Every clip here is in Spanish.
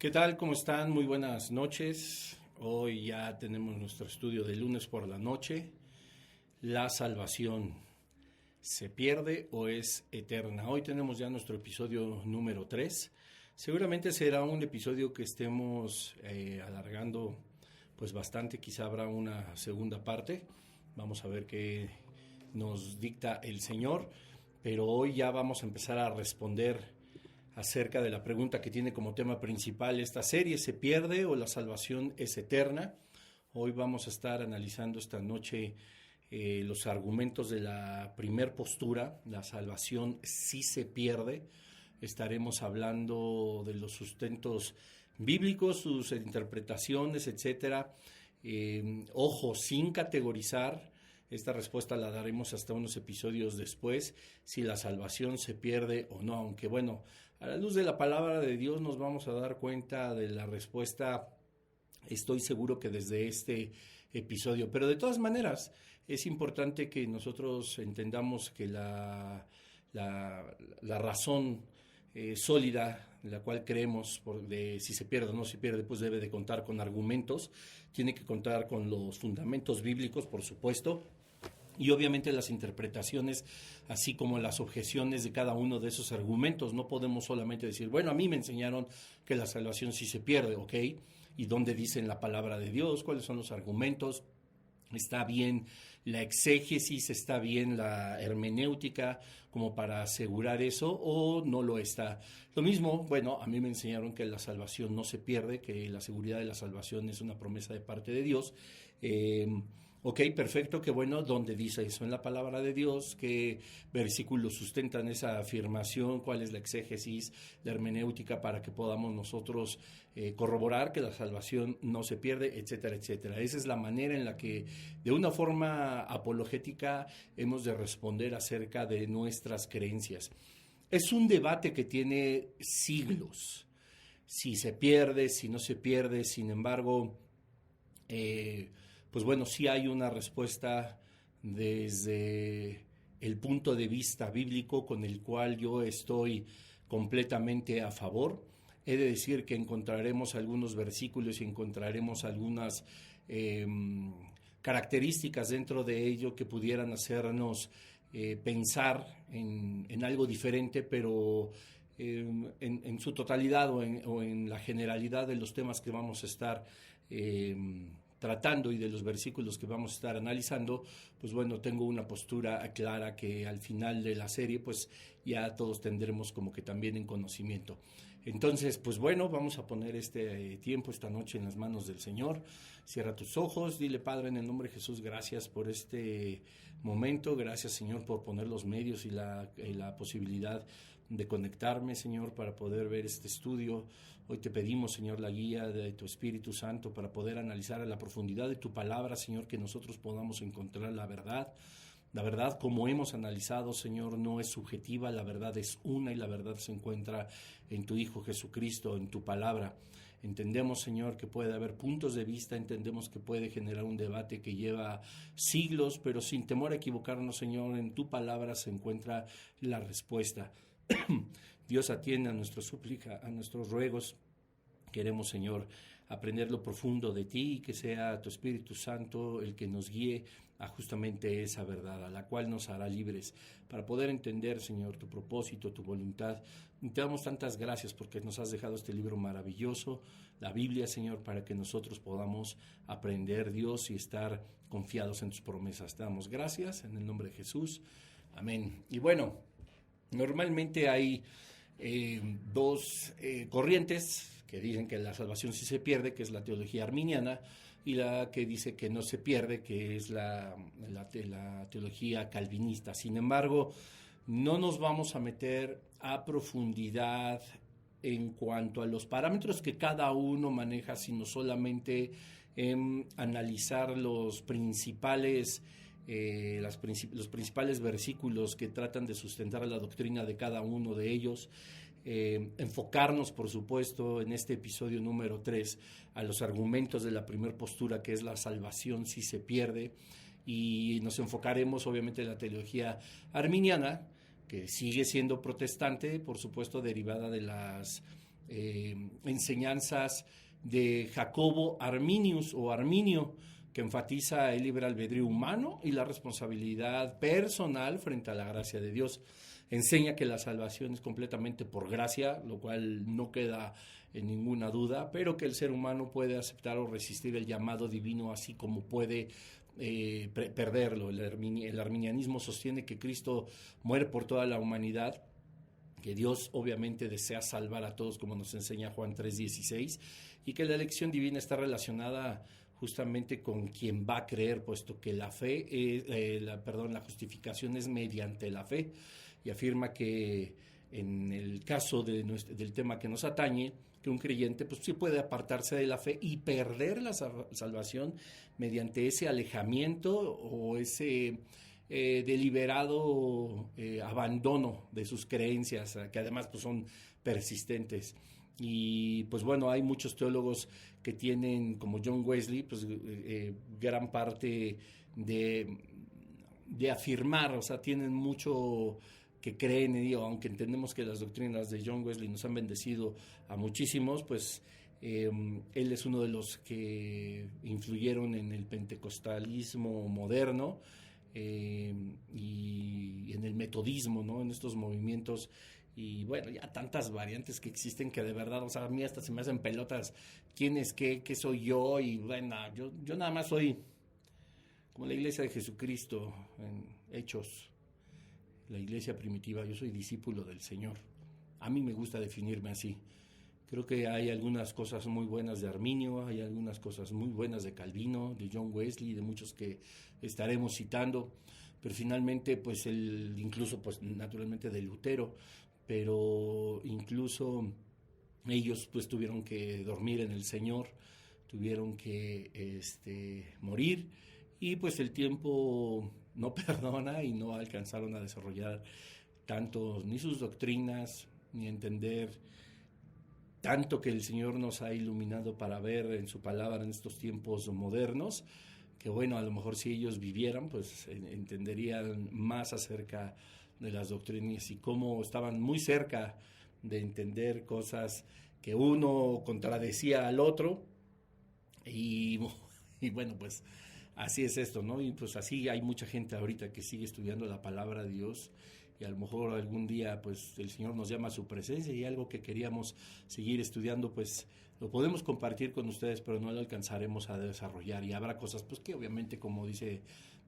¿Qué tal? ¿Cómo están? Muy buenas noches. Hoy ya tenemos nuestro estudio de lunes por la noche. La salvación, ¿se pierde o es eterna? Hoy tenemos ya nuestro episodio número 3. Seguramente será un episodio que estemos alargando pues bastante. Quizá habrá una segunda parte. Vamos a ver qué nos dicta el Señor. Pero hoy ya vamos a empezar a responder acerca de la pregunta que tiene como tema principal esta serie: ¿se pierde o la salvación es eterna? Hoy vamos a estar analizando esta noche los argumentos de la primer postura: la salvación sí se pierde. Estaremos hablando de los sustentos bíblicos, sus interpretaciones, etcétera. Ojo, sin categorizar. Esta respuesta la daremos hasta unos episodios después, si la salvación se pierde o no, aunque bueno, a la luz de la palabra de Dios nos vamos a dar cuenta de la respuesta, estoy seguro que desde este episodio. Pero de todas maneras, es importante que nosotros entendamos que la razón sólida, la cual creemos de si se pierde o no se pierde, pues debe de contar con argumentos, tiene que contar con los fundamentos bíblicos, por supuesto, y obviamente las interpretaciones, así como las objeciones de cada uno de esos argumentos. No podemos solamente decir, bueno, a mí me enseñaron que la salvación sí se pierde, ¿ok? ¿Y dónde dice en la palabra de Dios? ¿Cuáles son los argumentos? ¿Está bien la exégesis, está bien la hermenéutica como para asegurar eso, o no lo está? Lo mismo, bueno, a mí me enseñaron que la salvación no se pierde, que la seguridad de la salvación es una promesa de parte de Dios. Ok, perfecto, qué bueno. ¿Dónde dice eso en la palabra de Dios? ¿Qué versículos sustentan esa afirmación? ¿Cuál es la exégesis, la hermenéutica para que podamos nosotros corroborar que la salvación no se pierde, etcétera, etcétera? Esa es la manera en la que, de una forma apologética, hemos de responder acerca de nuestras creencias. Es un debate que tiene siglos. Si se pierde, si no se pierde. Sin embargo, pues bueno, sí hay una respuesta desde el punto de vista bíblico con el cual yo estoy completamente a favor. He de decir que encontraremos algunos versículos y encontraremos algunas características dentro de ello que pudieran hacernos pensar en algo diferente, pero en su totalidad o en la generalidad de los temas que vamos a estar tratando y de los versículos que vamos a estar analizando, pues bueno, tengo una postura clara que al final de la serie pues ya todos tendremos como que también en conocimiento. Entonces, pues bueno, vamos a poner este tiempo, esta noche en las manos del Señor. Cierra tus ojos, dile: Padre, en el nombre de Jesús, gracias por este momento, gracias, Señor, por poner los medios y la posibilidad de conectarme, Señor, para poder ver este estudio. Hoy te pedimos, Señor, la guía de tu Espíritu Santo para poder analizar a la profundidad de tu palabra, Señor, que nosotros podamos encontrar la verdad. La verdad, como hemos analizado, Señor, no es subjetiva, la verdad es una, y la verdad se encuentra en tu Hijo Jesucristo, en tu palabra. Entendemos, Señor, que puede haber puntos de vista, entendemos que puede generar un debate que lleva siglos, pero sin temor a equivocarnos, Señor, en tu palabra se encuentra la respuesta. Dios, atiende a nuestra súplica, a nuestros ruegos. Queremos, Señor, aprender lo profundo de ti y que sea tu Espíritu Santo el que nos guíe a justamente esa verdad, a la cual nos hará libres para poder entender, Señor, tu propósito, tu voluntad. Y te damos tantas gracias porque nos has dejado este libro maravilloso, la Biblia, Señor, para que nosotros podamos aprender, Dios, y estar confiados en tus promesas. Te damos gracias en el nombre de Jesús. Amén. Y bueno, normalmente hay dos corrientes que dicen que la salvación sí se pierde, que es la teología arminiana, y la que dice que no se pierde, que es la teología calvinista. Sin embargo, no nos vamos a meter a profundidad en cuanto a los parámetros que cada uno maneja, sino solamente analizar los principales versículos que tratan de sustentar la doctrina de cada uno de ellos. Enfocarnos, por supuesto, en este episodio número 3 a los argumentos de la primera postura, que es la salvación si se pierde, y nos enfocaremos obviamente en la teología arminiana, que sigue siendo protestante, por supuesto derivada de las enseñanzas de Jacobo Arminius o Arminio, que enfatiza el libre albedrío humano y la responsabilidad personal frente a la gracia de Dios. Enseña que la salvación es completamente por gracia, lo cual no queda en ninguna duda, pero que el ser humano puede aceptar o resistir el llamado divino, así como puede perderlo. El arminianismo sostiene que Cristo muere por toda la humanidad, que Dios obviamente desea salvar a todos, como nos enseña Juan 3:16, y que la elección divina está relacionada justamente con quien va a creer, puesto que la justificación es mediante la fe, y afirma que en el caso del tema que nos atañe, que un creyente pues sí puede apartarse de la fe y perder la salvación mediante ese alejamiento o ese deliberado abandono de sus creencias, que además pues son persistentes. Y pues bueno, hay muchos teólogos que tienen, como John Wesley, pues gran parte de afirmar, o sea, tienen mucho que creen en Dios, aunque entendemos que las doctrinas de John Wesley nos han bendecido a muchísimos, pues él es uno de los que influyeron en el pentecostalismo moderno y en el metodismo, ¿no? En estos movimientos. Y bueno, ya tantas variantes que existen que de verdad, o sea, a mí hasta se me hacen pelotas quién es qué soy yo, y bueno, yo nada más soy como la iglesia de Jesucristo en Hechos, la iglesia primitiva. Yo soy discípulo del Señor. A mí me gusta definirme así. Creo que hay algunas cosas muy buenas de Arminio, hay algunas cosas muy buenas de Calvino, de John Wesley, de muchos que estaremos citando, pero finalmente pues incluso pues naturalmente de Lutero, pero incluso ellos pues tuvieron que dormir en el Señor, tuvieron que morir, y pues el tiempo no perdona y no alcanzaron a desarrollar tanto ni sus doctrinas, ni entender tanto que el Señor nos ha iluminado para ver en su palabra en estos tiempos modernos, que bueno, a lo mejor si ellos vivieran, pues entenderían más acerca de las doctrinas y cómo estaban muy cerca de entender cosas que uno contradecía al otro, y bueno, pues así es esto, ¿no? Y pues así hay mucha gente ahorita que sigue estudiando la palabra de Dios, y a lo mejor algún día pues el Señor nos llama a su presencia y algo que queríamos seguir estudiando pues lo podemos compartir con ustedes, pero no lo alcanzaremos a desarrollar, y habrá cosas pues que obviamente, como dice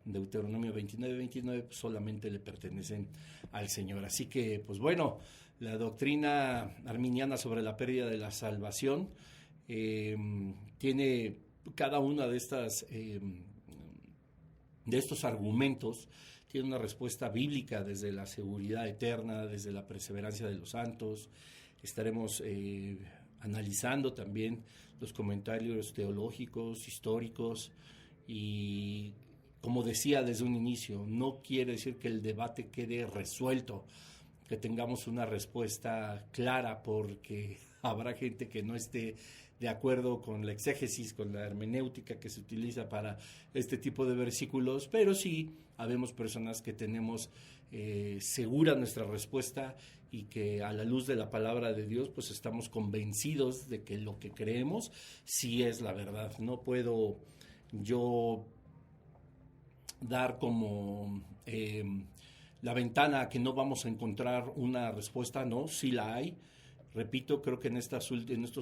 Deuteronomio 29:29, pues solamente le pertenecen al Señor. Así que pues bueno, la doctrina arminiana sobre la pérdida de la salvación tiene cada una de estos argumentos, tiene una respuesta bíblica desde la seguridad eterna, desde la perseverancia de los santos. Estaremos analizando también los comentarios teológicos, históricos, y como decía desde un inicio, no quiere decir que el debate quede resuelto, que tengamos una respuesta clara, porque habrá gente que no esté de acuerdo con la exégesis, con la hermenéutica que se utiliza para este tipo de versículos, pero sí habemos personas que tenemos segura nuestra respuesta, y que a la luz de la palabra de Dios pues estamos convencidos de que lo que creemos sí es la verdad. No puedo yo dar como la ventana a que no vamos a encontrar una respuesta, no, sí la hay. Repito, creo que en estos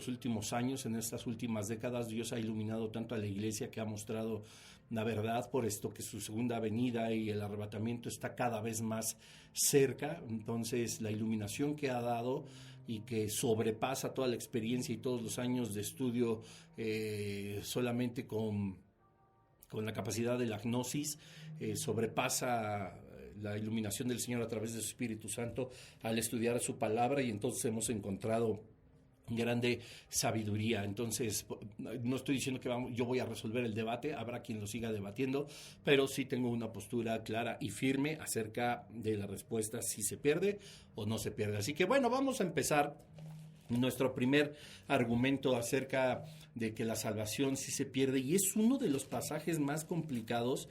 últimos años, en estas últimas décadas, Dios ha iluminado tanto a la iglesia, que ha mostrado la verdad, por esto que su segunda venida y el arrebatamiento está cada vez más cerca. Entonces la iluminación que ha dado y que sobrepasa toda la experiencia y todos los años de estudio solamente con la capacidad de la gnosis, sobrepasa la iluminación del Señor a través de su Espíritu Santo al estudiar su palabra, y entonces hemos encontrado grande sabiduría. Entonces, no estoy diciendo que yo voy a resolver el debate, habrá quien lo siga debatiendo, pero sí tengo una postura clara y firme acerca de la respuesta, si se pierde o no se pierde. Así que bueno, vamos a empezar nuestro primer argumento acerca de que la salvación sí se pierde, y es uno de los pasajes más complicados.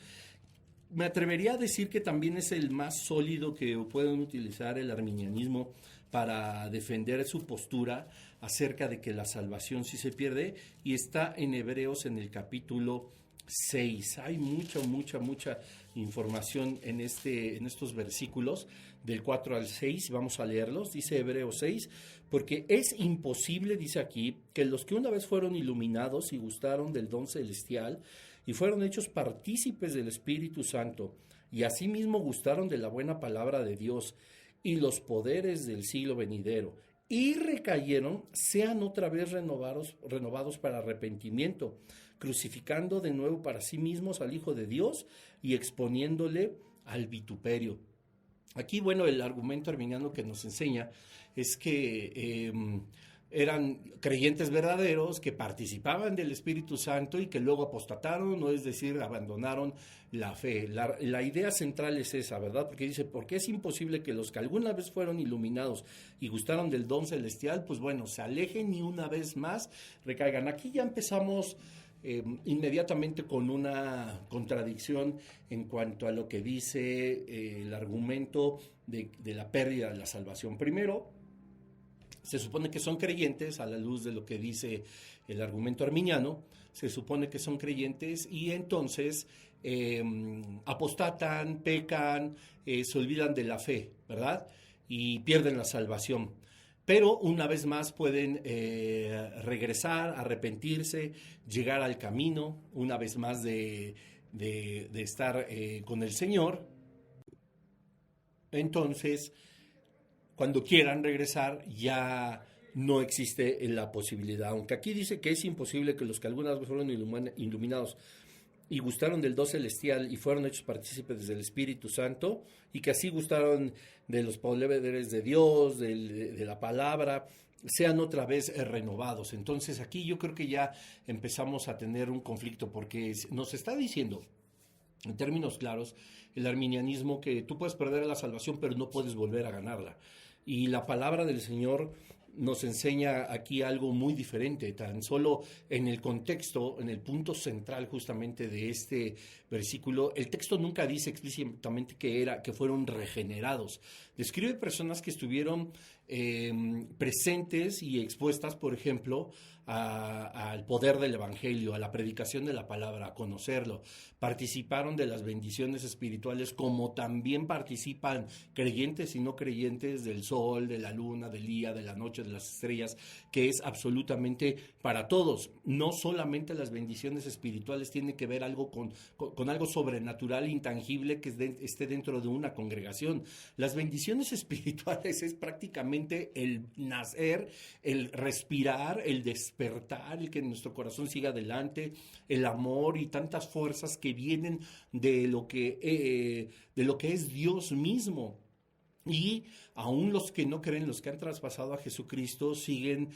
Me atrevería a decir que también es el más sólido que pueden utilizar el arminianismo para defender su postura acerca de que la salvación sí se pierde, y está en Hebreos en el capítulo 6. Hay mucha información en estos versículos del 4 al 6. Vamos a leerlos. Dice Hebreos 6, porque es imposible, dice aquí, que los que una vez fueron iluminados y gustaron del don celestial y fueron hechos partícipes del Espíritu Santo, y asimismo gustaron de la buena palabra de Dios y los poderes del siglo venidero, y recayeron, sean otra vez renovados para arrepentimiento, crucificando de nuevo para sí mismos al Hijo de Dios y exponiéndole al vituperio. Aquí, bueno, el argumento arminiano que nos enseña es que eran creyentes verdaderos que participaban del Espíritu Santo y que luego apostataron, o es decir, abandonaron la fe. La idea central es esa, ¿verdad? Porque dice, porque es imposible que los que alguna vez fueron iluminados y gustaron del don celestial, pues bueno, se alejen y una vez más recaigan. Aquí ya empezamos inmediatamente con una contradicción en cuanto a lo que dice el argumento de la pérdida de la salvación. Primero, se supone que son creyentes, a la luz de lo que dice el argumento arminiano, se supone que son creyentes y entonces apostatan, pecan, se olvidan de la fe, ¿verdad? Y pierden la salvación. Pero una vez más pueden regresar, arrepentirse, llegar al camino, una vez más de estar con el Señor. Entonces, cuando quieran regresar, ya no existe la posibilidad. Aunque aquí dice que es imposible que los que algunas veces fueron iluminados y gustaron del don celestial y fueron hechos partícipes del Espíritu Santo, y que así gustaron de los poderes de Dios, de la palabra, sean otra vez renovados. Entonces aquí yo creo que ya empezamos a tener un conflicto, porque nos está diciendo, en términos claros, el arminianismo, que tú puedes perder la salvación, pero no puedes volver a ganarla. Y la palabra del Señor nos enseña aquí algo muy diferente, tan solo en el contexto, en el punto central justamente de este versículo. El texto nunca dice explícitamente que fueron regenerados. Describe personas que estuvieron presentes y expuestas, por ejemplo, al poder del Evangelio, a la predicación de la palabra, a conocerlo. Participaron de las bendiciones espirituales, como también participan creyentes y no creyentes del sol, de la luna, del día, de la noche, de las estrellas, que es absolutamente para todos. No solamente las bendiciones espirituales tienen que ver algo con algo sobrenatural, intangible, que esté dentro de una congregación. Las bendiciones espirituales es prácticamente el nacer, el respirar, el despertar, el que nuestro corazón siga adelante, el amor y tantas fuerzas que vienen de lo que es Dios mismo. Y aún los que no creen, los que han traspasado a Jesucristo, siguen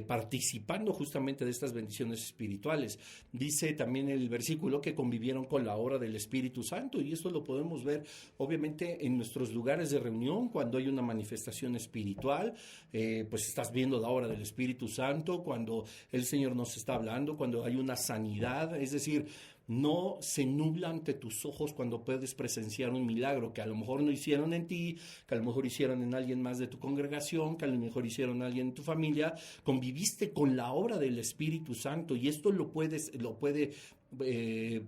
participando justamente de estas bendiciones espirituales. Dice también el versículo que convivieron con la obra del Espíritu Santo, y esto lo podemos ver obviamente en nuestros lugares de reunión. Cuando hay una manifestación espiritual, pues estás viendo la obra del Espíritu Santo. Cuando el Señor nos está hablando, cuando hay una sanidad, es decir, no se nubla ante tus ojos cuando puedes presenciar un milagro que a lo mejor no hicieron en ti, que a lo mejor hicieron en alguien más de tu congregación, que a lo mejor hicieron en alguien en tu familia. Conviviste con la obra del Espíritu Santo, y esto lo puede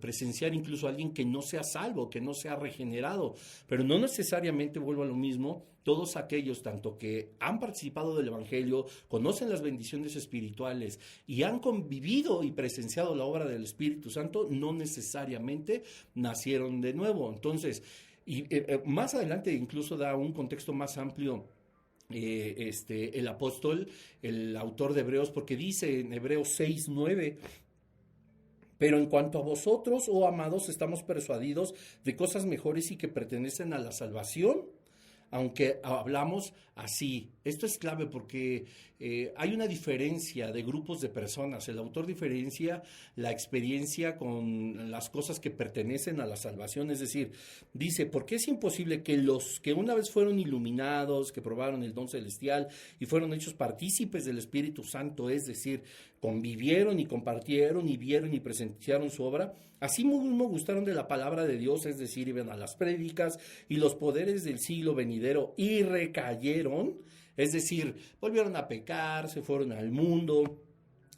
presenciar incluso alguien que no sea salvo, que no sea regenerado. Pero no necesariamente, vuelvo a lo mismo, todos aquellos tanto que han participado del Evangelio, conocen las bendiciones espirituales y han convivido y presenciado la obra del Espíritu Santo, no necesariamente nacieron de nuevo. Entonces, más adelante incluso da un contexto más amplio el apóstol, el autor de Hebreos, porque dice en Hebreos 6:9: pero en cuanto a vosotros, oh amados, estamos persuadidos de cosas mejores y que pertenecen a la salvación, aunque hablamos así. Esto es clave porque hay una diferencia de grupos de personas. El autor diferencia la experiencia con las cosas que pertenecen a la salvación. Es decir, dice, porque es imposible que los que una vez fueron iluminados, que probaron el don celestial y fueron hechos partícipes del Espíritu Santo, es decir, convivieron y compartieron y vieron y presenciaron su obra, así mismo gustaron de la palabra de Dios, es decir, iban a las prédicas y los poderes del siglo venidero y recayeron, Es decir, volvieron a pecar, se fueron al mundo,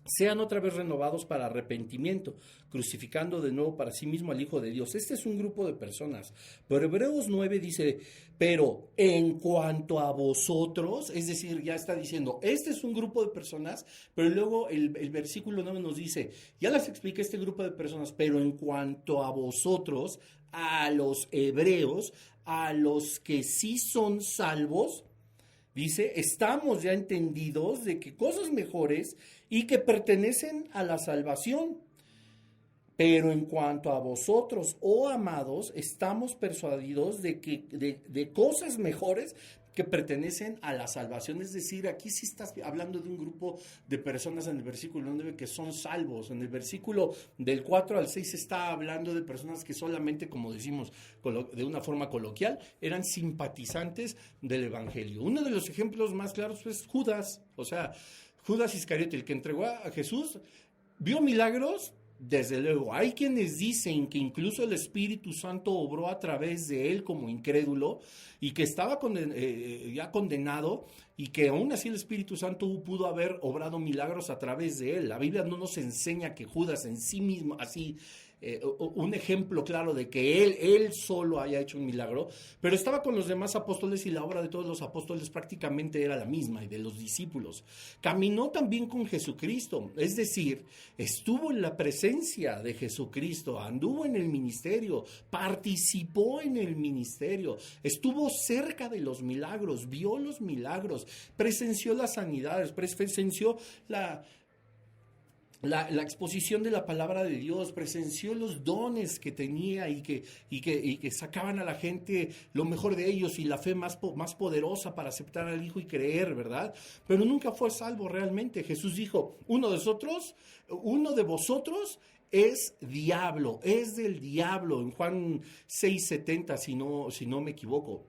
sean otra vez renovados para arrepentimiento, crucificando de nuevo para sí mismo al Hijo de Dios. Este es un grupo de personas. Pero Hebreos 9 dice, pero en cuanto a vosotros, es decir, ya está diciendo, este es un grupo de personas, pero luego el versículo 9 nos dice, ya les expliqué este grupo de personas, pero en cuanto a vosotros, a los hebreos, a los que sí son salvos, dice, estamos ya entendidos de que cosas mejores y que pertenecen a la salvación. Pero en cuanto a vosotros, oh amados, estamos persuadidos de que de cosas mejores que pertenecen a la salvación. Es decir, aquí sí estás hablando de un grupo de personas en el versículo 9 que son salvos. En el versículo del 4 al 6 está hablando de personas que solamente, como decimos de una forma coloquial, eran simpatizantes del evangelio. Uno de los ejemplos más claros es Judas. O sea, Judas Iscariote, el que entregó a Jesús, vio milagros. Desde luego, hay quienes dicen que incluso el Espíritu Santo obró a través de él como incrédulo y que estaba ya condenado y que aún así el Espíritu Santo pudo haber obrado milagros a través de él. La Biblia no nos enseña que Judas en sí mismo, así, un ejemplo claro de que él solo haya hecho un milagro, pero estaba con los demás apóstoles y la obra de todos los apóstoles prácticamente era la misma y de los discípulos. Caminó también con Jesucristo, es decir, estuvo en la presencia de Jesucristo, anduvo en el ministerio, participó en el ministerio, estuvo cerca de los milagros, vio los milagros, presenció las sanidades, presenció la exposición de la palabra de Dios, presenció los dones que tenía y que sacaban a la gente lo mejor de ellos y la fe más poderosa para aceptar al Hijo y creer, ¿verdad? Pero nunca fue salvo realmente. Jesús dijo, uno de vosotros es diablo, es del diablo, en Juan 6:70, si no me equivoco.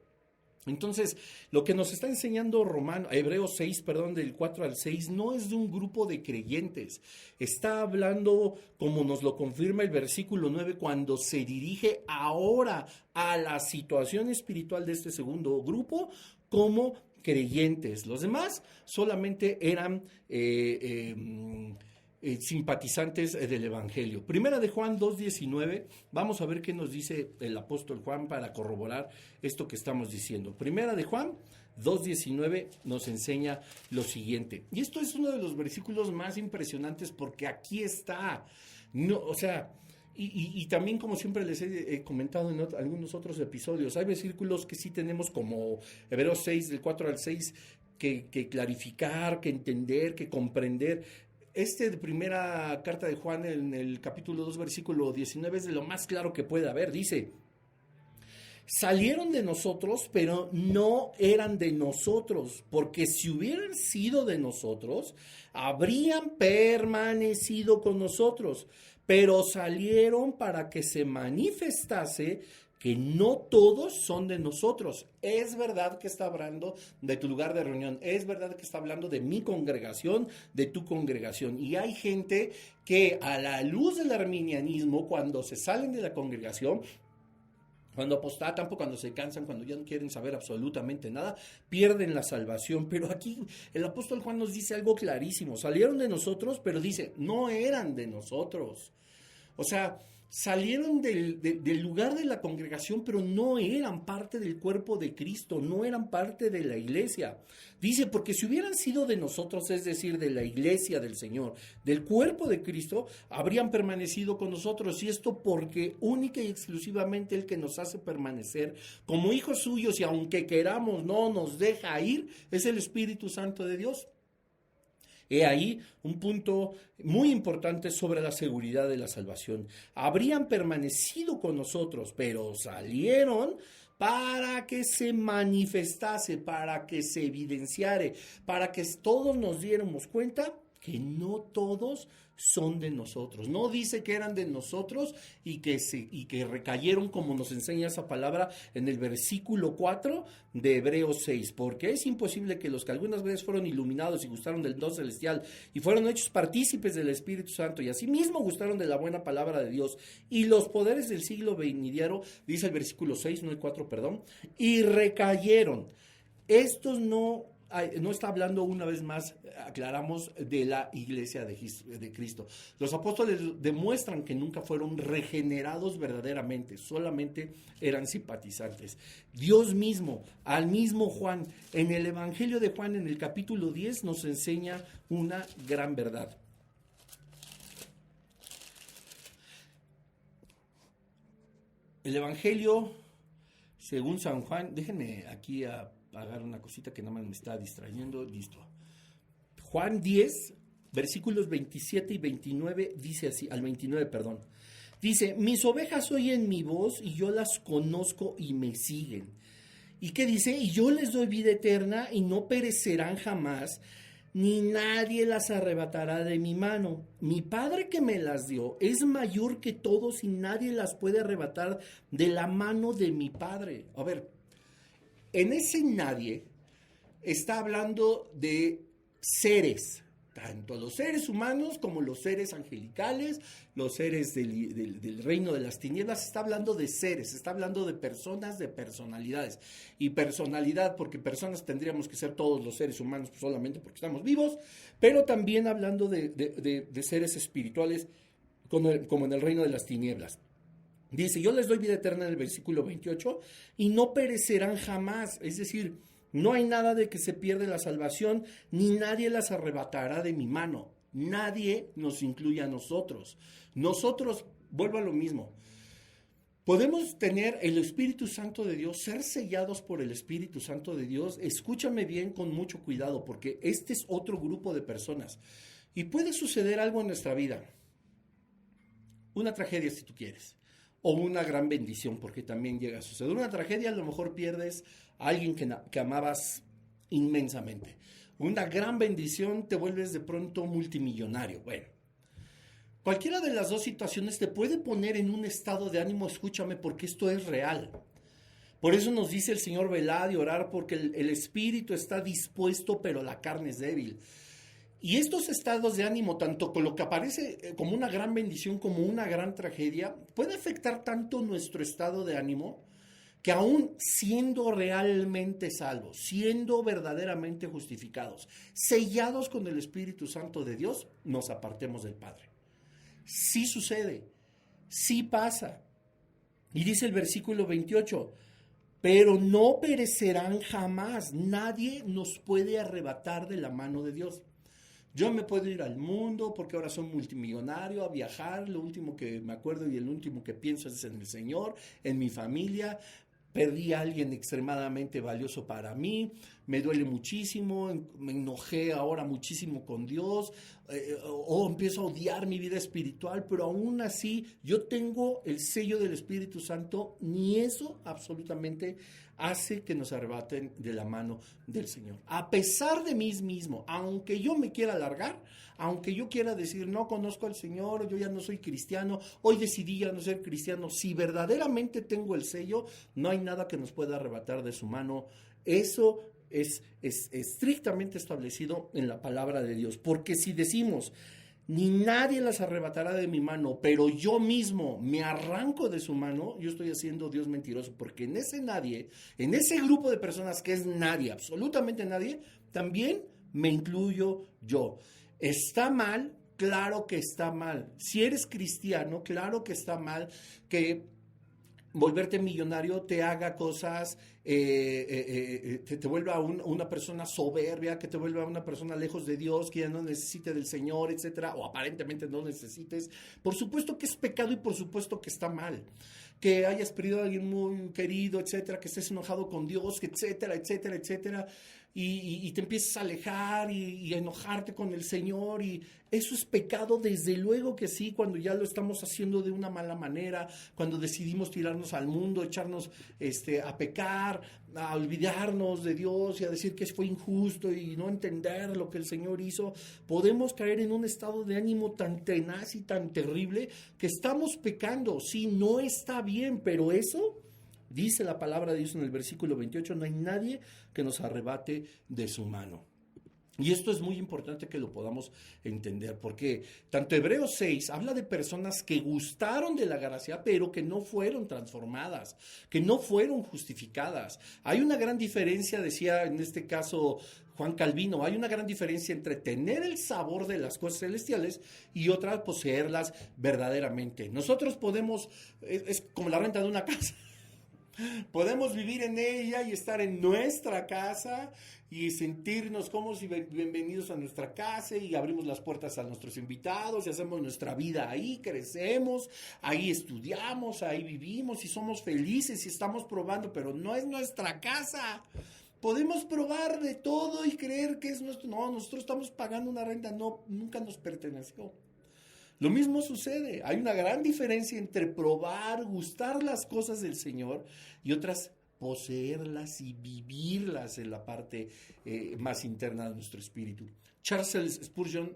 Entonces, lo que nos está enseñando Hebreos 6, del 4 al 6, no es de un grupo de creyentes. Está hablando, como nos lo confirma el versículo 9, cuando se dirige ahora a la situación espiritual de este segundo grupo como creyentes. Los demás solamente eran simpatizantes del Evangelio. Primera de Juan 2:19, vamos a ver qué nos dice el apóstol Juan para corroborar esto que estamos diciendo. Primera de Juan 2:19 nos enseña lo siguiente, y esto es uno de los versículos más impresionantes porque aquí está, y también, como siempre les he comentado en algunos otros episodios, hay versículos que sí tenemos como Hebreos 6, del 4 al 6, que clarificar, que entender, que comprender. De primera carta de Juan, en el capítulo 2, versículo 19, es de lo más claro que puede haber. Dice, salieron de nosotros, pero no eran de nosotros, porque si hubieran sido de nosotros, habrían permanecido con nosotros, pero salieron para que se manifestase que no todos son de nosotros. Es verdad que está hablando de tu lugar de reunión, es verdad que está hablando de mi congregación, de tu congregación. Y hay gente que a la luz del arminianismo, cuando se salen de la congregación, cuando apostatan, cuando se cansan, cuando ya no quieren saber absolutamente nada, pierden la salvación. Pero aquí el apóstol Juan nos dice algo clarísimo. Salieron de nosotros, pero dice, no eran de nosotros. O sea, salieron del lugar de la congregación, pero no eran parte del cuerpo de Cristo, no eran parte de la iglesia. Dice, porque si hubieran sido de nosotros, es decir, de la iglesia del Señor, del cuerpo de Cristo, habrían permanecido con nosotros. Y esto porque única y exclusivamente el que nos hace permanecer como hijos suyos, y aunque queramos no nos deja ir, es el Espíritu Santo de Dios. He ahí un punto muy importante sobre la seguridad de la salvación. Habrían permanecido con nosotros, pero salieron para que se manifestase, para que se evidenciare, para que todos nos diéramos cuenta que no todos son de nosotros. No dice que eran de nosotros y que recayeron, como nos enseña esa palabra en el versículo 4 de Hebreos 6, porque es imposible que los que algunas veces fueron iluminados y gustaron del don celestial y fueron hechos partícipes del Espíritu Santo y asimismo gustaron de la buena palabra de Dios y los poderes del siglo venidero, dice el versículo 6, no el 4, y recayeron. Estos no no está hablando una vez más, aclaramos, de la iglesia de Cristo. Los apóstoles demuestran que nunca fueron regenerados verdaderamente, solamente eran simpatizantes. Dios mismo, al mismo Juan, en el Evangelio de Juan, en el capítulo 10, nos enseña una gran verdad. El Evangelio, según San Juan, déjenme aquí apagar una cosita que nada más me está distrayendo, listo. Juan 10, versículos 27 y 29, dice así, al 29, perdón. Dice, mis ovejas oyen mi voz y yo las conozco y me siguen. ¿Y qué dice? Y yo les doy vida eterna y no perecerán jamás, ni nadie las arrebatará de mi mano. Mi Padre que me las dio es mayor que todos y nadie las puede arrebatar de la mano de mi Padre. A ver, en ese nadie está hablando de seres, tanto los seres humanos como los seres angelicales, los seres del reino de las tinieblas. Está hablando de seres, está hablando de personas, de personalidades. Y personalidad, porque personas tendríamos que ser todos los seres humanos solamente porque estamos vivos, pero también hablando de seres espirituales como en el reino de las tinieblas. Dice, yo les doy vida eterna en el versículo 28 y no perecerán jamás, es decir, no hay nada de que se pierde la salvación, ni nadie las arrebatará de mi mano. Nadie nos incluye a nosotros. Nosotros, vuelvo a lo mismo, podemos tener el Espíritu Santo de Dios, ser sellados por el Espíritu Santo de Dios. Escúchame bien con mucho cuidado, porque este es otro grupo de personas. Y puede suceder algo en nuestra vida. Una tragedia si tú quieres. O una gran bendición, porque también llega a suceder. Una tragedia, a lo mejor pierdes a alguien que amabas inmensamente. Una gran bendición, te vuelves de pronto multimillonario. Bueno, cualquiera de las dos situaciones te puede poner en un estado de ánimo, escúchame, porque esto es real. Por eso nos dice el Señor, velad y orar, porque el espíritu está dispuesto, pero la carne es débil. Y estos estados de ánimo, tanto con lo que aparece como una gran bendición, como una gran tragedia, puede afectar tanto nuestro estado de ánimo, que aún siendo realmente salvos, siendo verdaderamente justificados, sellados con el Espíritu Santo de Dios, nos apartemos del Padre. Sí sucede, sí pasa. Y dice el versículo 28, pero no perecerán jamás, nadie nos puede arrebatar de la mano de Dios. Yo me puedo ir al mundo porque ahora soy multimillonario, a viajar, lo último que me acuerdo y el último que pienso es en el Señor, en mi familia. Perdí a alguien extremadamente valioso para mí, me duele muchísimo, me enojé ahora muchísimo con Dios, o empiezo a odiar mi vida espiritual, pero aún así yo tengo el sello del Espíritu Santo, ni eso absolutamente hace que nos arrebaten de la mano del Señor. A pesar de mí mismo, aunque yo me quiera alargar, aunque yo quiera decir, no conozco al Señor, yo ya no soy cristiano, hoy decidí ya no ser cristiano, si verdaderamente tengo el sello, no hay nada que nos pueda arrebatar de su mano. Eso es estrictamente establecido en la palabra de Dios, porque si decimos, ni nadie las arrebatará de mi mano, pero yo mismo me arranco de su mano, yo estoy haciendo Dios mentiroso, porque en ese nadie, en ese grupo de personas que es nadie, absolutamente nadie, también me incluyo yo. ¿Está mal? Claro que está mal. Si eres cristiano, claro que está mal que volverte millonario te haga cosas, te vuelva una persona soberbia, que te vuelva una persona lejos de Dios, que ya no necesite del Señor, etcétera, o aparentemente no necesites. Por supuesto que es pecado y por supuesto que está mal. Que hayas perdido a alguien muy querido, etcétera, que estés enojado con Dios, etcétera, etcétera, etcétera, y te empiezas a alejar y a enojarte con el Señor, y eso es pecado, desde luego que sí, cuando ya lo estamos haciendo de una mala manera, cuando decidimos tirarnos al mundo, echarnos a pecar, a olvidarnos de Dios y a decir que fue injusto y no entender lo que el Señor hizo, podemos caer en un estado de ánimo tan tenaz y tan terrible que estamos pecando. Sí, no está bien, pero eso, dice la palabra de Dios en el versículo 28, no hay nadie que nos arrebate de su mano. Y esto es muy importante que lo podamos entender, porque tanto Hebreos 6 habla de personas que gustaron de la gracia, pero que no fueron transformadas, que no fueron justificadas. Hay una gran diferencia, decía en este caso Juan Calvino, hay una gran diferencia entre tener el sabor de las cosas celestiales y otra poseerlas verdaderamente. Nosotros podemos, es como la renta de una casa. Podemos vivir en ella y estar en nuestra casa y sentirnos como si bienvenidos a nuestra casa y abrimos las puertas a nuestros invitados y hacemos nuestra vida ahí, crecemos, ahí estudiamos, ahí vivimos y somos felices y estamos probando, pero no es nuestra casa. Podemos probar de todo y creer que es nuestro. No, nosotros estamos pagando una renta, no, nunca nos perteneció. Lo mismo sucede, hay una gran diferencia entre probar, gustar las cosas del Señor y otras poseerlas y vivirlas en la parte más interna de nuestro espíritu. Charles Spurgeon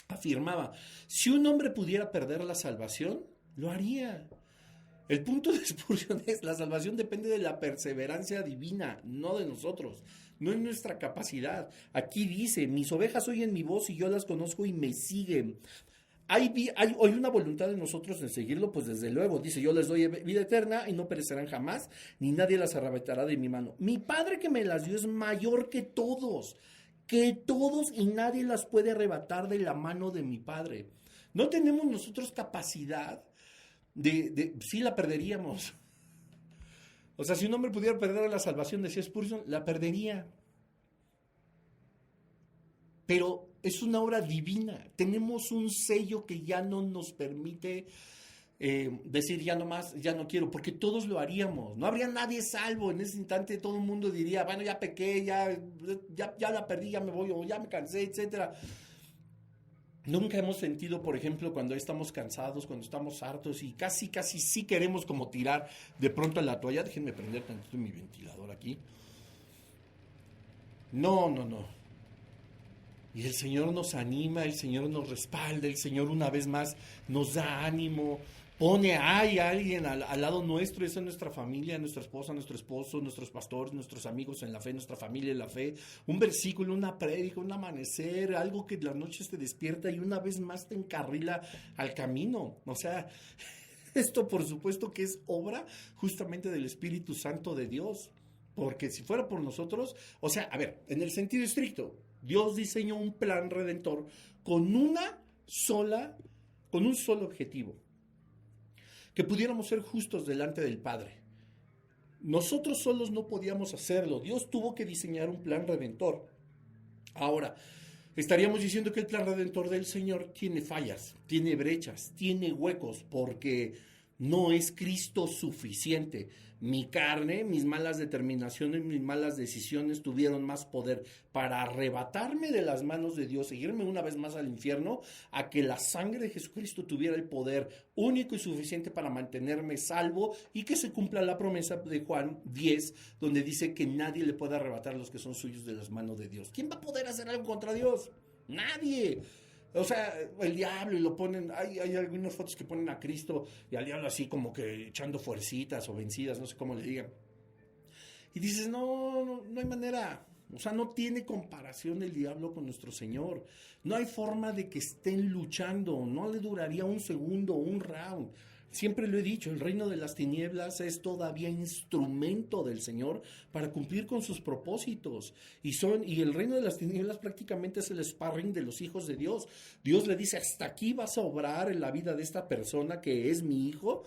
afirmaba, si un hombre pudiera perder la salvación, lo haría. El punto de Spurgeon es, la salvación depende de la perseverancia divina, no de nosotros, no en nuestra capacidad. Aquí dice, mis ovejas oyen mi voz y yo las conozco y me siguen. Hay una voluntad de nosotros en seguirlo, pues desde luego, dice, yo les doy vida eterna y no perecerán jamás, ni nadie las arrebatará de mi mano. Mi Padre que me las dio es mayor que todos, y nadie las puede arrebatar de la mano de mi Padre. No tenemos nosotros capacidad sí la perderíamos. O sea, si un hombre pudiera perder la salvación, decía Spurgeon, la perdería. Pero es una obra divina. Tenemos un sello que ya no nos permite decir ya no más, ya no quiero, porque todos lo haríamos. No habría nadie salvo. En ese instante todo el mundo diría, bueno, ya pequé, ya la perdí, ya me voy, o ya me cansé, etcétera. Nunca hemos sentido, por ejemplo, cuando estamos cansados, cuando estamos hartos y casi sí queremos como tirar de pronto la toalla. Déjenme prender tantito mi ventilador aquí. No. Y el Señor nos anima, el Señor nos respalda, el Señor una vez más nos da ánimo, hay alguien al lado nuestro, esa es nuestra familia, nuestra esposa, nuestro esposo, nuestros pastores, nuestros amigos en la fe, nuestra familia en la fe, un versículo, una prédica, un amanecer, algo que en las noches te despierta y una vez más te encarrila al camino. O sea, esto por supuesto que es obra justamente del Espíritu Santo de Dios, porque si fuera por nosotros, o sea, a ver, en el sentido estricto, Dios diseñó un plan redentor con un solo objetivo, que pudiéramos ser justos delante del Padre. Nosotros solos no podíamos hacerlo, Dios tuvo que diseñar un plan redentor. Ahora, estaríamos diciendo que el plan redentor del Señor tiene fallas, tiene brechas, tiene huecos, porque no es Cristo suficiente. Mi carne, mis malas determinaciones, mis malas decisiones tuvieron más poder para arrebatarme de las manos de Dios e irme una vez más al infierno, a que la sangre de Jesucristo tuviera el poder único y suficiente para mantenerme salvo y que se cumpla la promesa de Juan 10, donde dice que nadie le puede arrebatar a los que son suyos de las manos de Dios. ¿Quién va a poder hacer algo contra Dios? Nadie. O sea, el diablo, y lo ponen, hay algunas fotos que ponen a Cristo y al diablo así como que echando fuercitas o vencidas, no sé cómo le digan. Y dices, no hay manera. O sea, no tiene comparación el diablo con nuestro Señor. No hay forma de que estén luchando, no le duraría un segundo, un round. Siempre lo he dicho, el reino de las tinieblas es todavía instrumento del Señor para cumplir con sus propósitos. Y el reino de las tinieblas prácticamente es el sparring de los hijos de Dios. Dios le dice, hasta aquí vas a obrar en la vida de esta persona que es mi hijo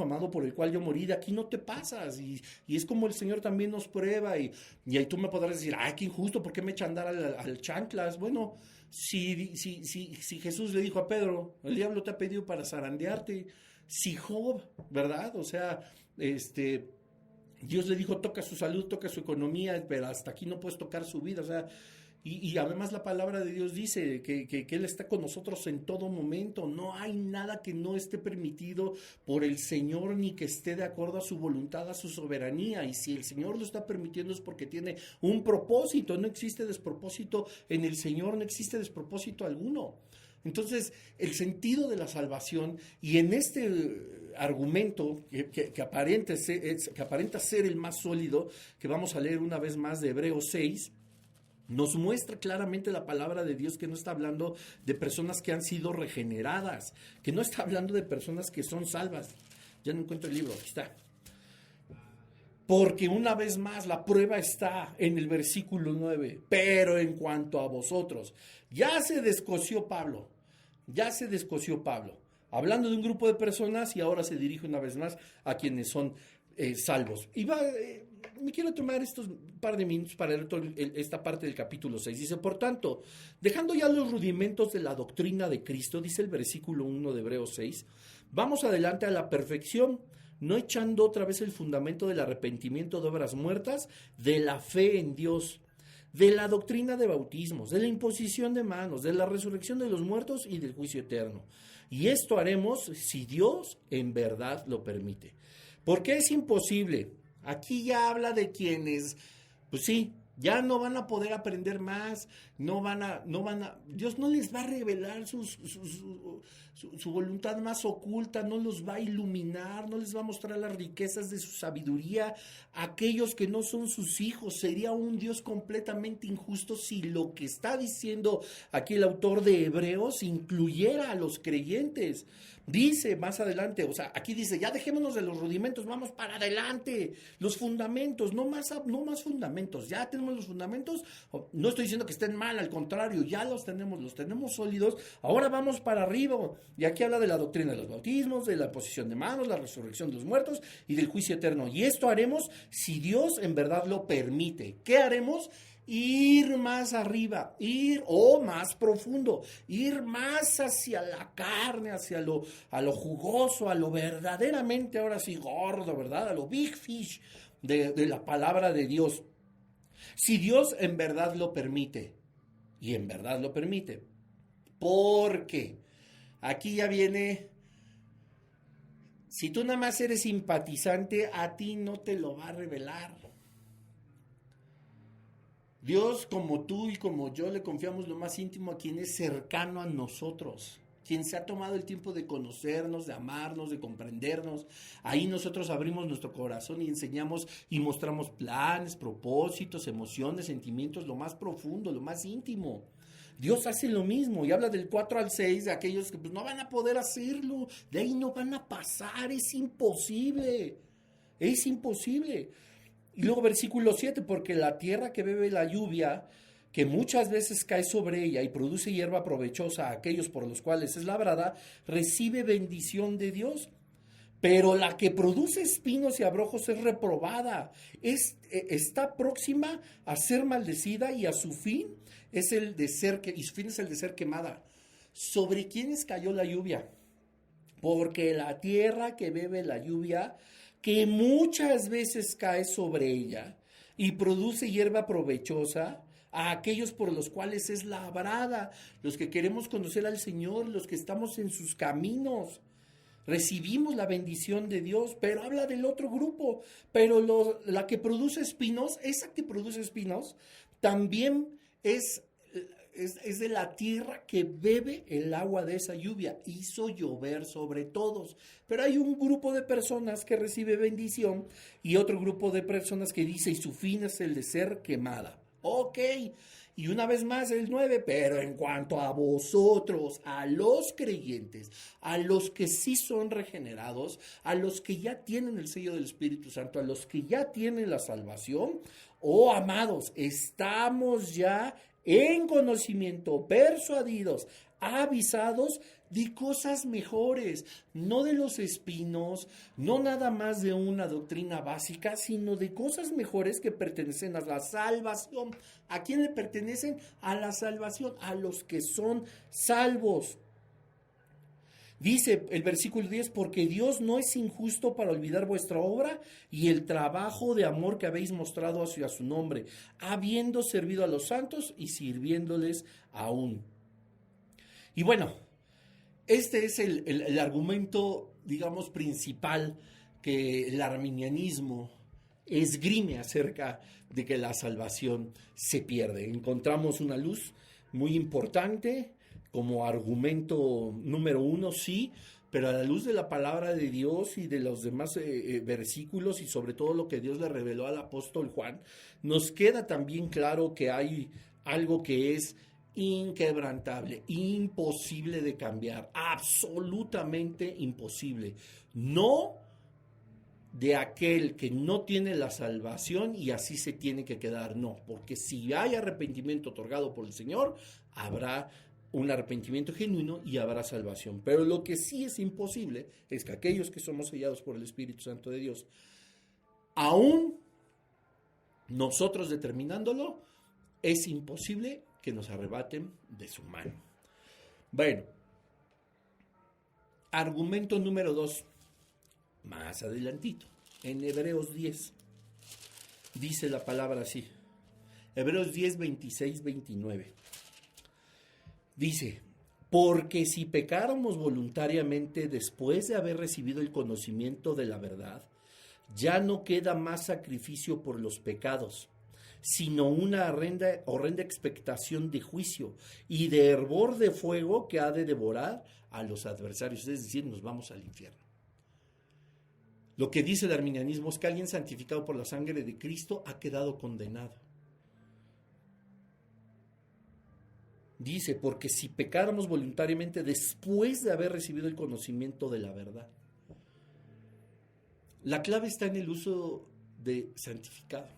amado por el cual yo morí, de aquí no te pasas. Y es como el Señor también nos prueba. Y ahí tú me podrás decir, ay, qué injusto, ¿por qué me echa a andar al chanclas? Bueno, si Jesús le dijo a Pedro, el diablo te ha pedido para zarandearte. Si Job, ¿verdad? O sea, Dios le dijo, toca su salud, toca su economía, pero hasta aquí no puedes tocar su vida. O sea, y además la palabra de Dios dice que Él está con nosotros en todo momento. No hay nada que no esté permitido por el Señor ni que esté de acuerdo a su voluntad, a su soberanía. Y si el Señor lo está permitiendo es porque tiene un propósito. No existe despropósito en el Señor, no existe despropósito alguno. Entonces, el sentido de la salvación, y en este argumento que aparenta ser el más sólido, que vamos a leer una vez más de Hebreos 6, nos muestra claramente la palabra de Dios que no está hablando de personas que han sido regeneradas, que no está hablando de personas que son salvas. Ya no encuentro el libro, aquí está. Porque una vez más la prueba está en el versículo 9. Pero en cuanto a vosotros, ya se descoció Pablo. Hablando de un grupo de personas y ahora se dirige una vez más a quienes son salvos. Y me quiero tomar estos par de minutos para leer esta parte del capítulo 6. Dice, por tanto, dejando ya los rudimentos de la doctrina de Cristo, dice el versículo 1 de Hebreos 6, vamos adelante a la perfección, no echando otra vez el fundamento del arrepentimiento de obras muertas, de la fe en Dios, de la doctrina de bautismos, de la imposición de manos, de la resurrección de los muertos y del juicio eterno. Y esto haremos si Dios en verdad lo permite. ¿Por qué es imposible? Aquí ya habla de quienes, pues sí, ya no van a poder aprender más, Dios no les va a revelar su voluntad más oculta, no los va a iluminar, no les va a mostrar las riquezas de su sabiduría. Aquellos que no son sus hijos, sería un Dios completamente injusto si lo que está diciendo aquí el autor de Hebreos incluyera a los creyentes. Dice más adelante, o sea, aquí dice, ya dejémonos de los rudimentos, vamos para adelante, los fundamentos, no más fundamentos, ya tenemos los fundamentos, no estoy diciendo que estén mal, al contrario, ya los tenemos sólidos, ahora vamos para arriba, y aquí habla de la doctrina de los bautismos, de la posición de manos, la resurrección de los muertos y del juicio eterno, y esto haremos si Dios en verdad lo permite. ¿Qué haremos? Ir más arriba, más profundo, ir más hacia la carne, a lo jugoso, a lo verdaderamente, ahora sí, gordo, ¿verdad? A lo big fish de la palabra de Dios. Si Dios en verdad lo permite, y en verdad lo permite, porque aquí ya viene, si tú nada más eres simpatizante, a ti no te lo va a revelar. Dios, como tú y como yo, le confiamos lo más íntimo a quien es cercano a nosotros, quien se ha tomado el tiempo de conocernos, de amarnos, de comprendernos. Ahí nosotros abrimos nuestro corazón y enseñamos y mostramos planes, propósitos, emociones, sentimientos, lo más profundo, lo más íntimo. Dios hace lo mismo y habla del 4 al 6 de aquellos que pues, no van a poder hacerlo, de ahí no van a pasar, es imposible. Y luego versículo 7, porque la tierra que bebe la lluvia, que muchas veces cae sobre ella y produce hierba provechosa a aquellos por los cuales es labrada, recibe bendición de Dios. Pero la que produce espinos y abrojos es reprobada, está próxima a ser maldecida y a su fin es el de ser quemada. ¿Sobre quiénes cayó la lluvia? Porque la tierra que bebe la lluvia, que muchas veces cae sobre ella y produce hierba provechosa a aquellos por los cuales es labrada, los que queremos conocer al Señor, los que estamos en sus caminos. Recibimos la bendición de Dios, pero habla del otro grupo. Pero la que produce espinos, esa que produce espinos, también es de la tierra que bebe el agua de esa lluvia. Hizo llover sobre todos. Pero hay un grupo de personas que recibe bendición y otro grupo de personas que dice, y su fin es el de ser quemada. Ok. Y una vez más el 9, pero en cuanto a vosotros, a los creyentes, a los que sí son regenerados, a los que ya tienen el sello del Espíritu Santo, a los que ya tienen la salvación, oh amados, estamos ya en conocimiento, persuadidos, avisados de cosas mejores, no de los espinos, no nada más de una doctrina básica, sino de cosas mejores que pertenecen a la salvación. ¿A quién le pertenecen? A la salvación, a los que son salvos. Dice el versículo 10, porque Dios no es injusto para olvidar vuestra obra y el trabajo de amor que habéis mostrado hacia su nombre, habiendo servido a los santos y sirviéndoles aún. Y bueno, este es el argumento, digamos, principal que el arminianismo esgrime acerca de que la salvación se pierde. Encontramos una luz muy importante como argumento número 1, sí, pero a la luz de la palabra de Dios y de los demás versículos y sobre todo lo que Dios le reveló al apóstol Juan, nos queda también claro que hay algo que es inquebrantable, imposible de cambiar, absolutamente imposible. No de aquel que no tiene la salvación y así se tiene que quedar. No, porque si hay arrepentimiento otorgado por el Señor, habrá un arrepentimiento genuino y habrá salvación. Pero lo que sí es imposible es que aquellos que somos sellados por el Espíritu Santo de Dios, aún nosotros determinándolo, es imposible que nos arrebaten de su mano. Bueno, argumento número 2, más adelantito, en Hebreos 10, dice la palabra así, Hebreos 10, 26, 29, dice, porque si pecáramos voluntariamente después de haber recibido el conocimiento de la verdad, ya no queda más sacrificio por los pecados, sino una horrenda expectación de juicio y de hervor de fuego que ha de devorar a los adversarios, es decir, nos vamos al infierno. Lo que dice el arminianismo es que alguien santificado por la sangre de Cristo ha quedado condenado. Dice, porque si pecáramos voluntariamente después de haber recibido el conocimiento de la verdad. La clave está en el uso de santificado.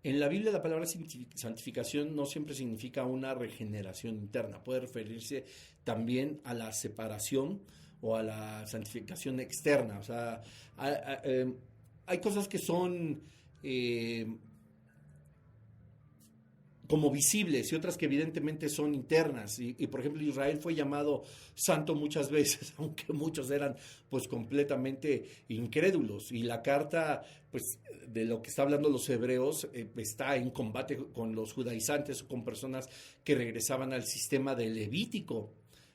En la Biblia la palabra santificación no siempre significa una regeneración interna, puede referirse también a la separación o a la santificación externa. O sea, hay cosas que son como visibles y otras que evidentemente son internas. Y por ejemplo, Israel fue llamado santo muchas veces, aunque muchos eran pues completamente incrédulos. Y la carta pues de lo que está hablando los hebreos está en combate con los judaizantes o con personas que regresaban al sistema del Levítico.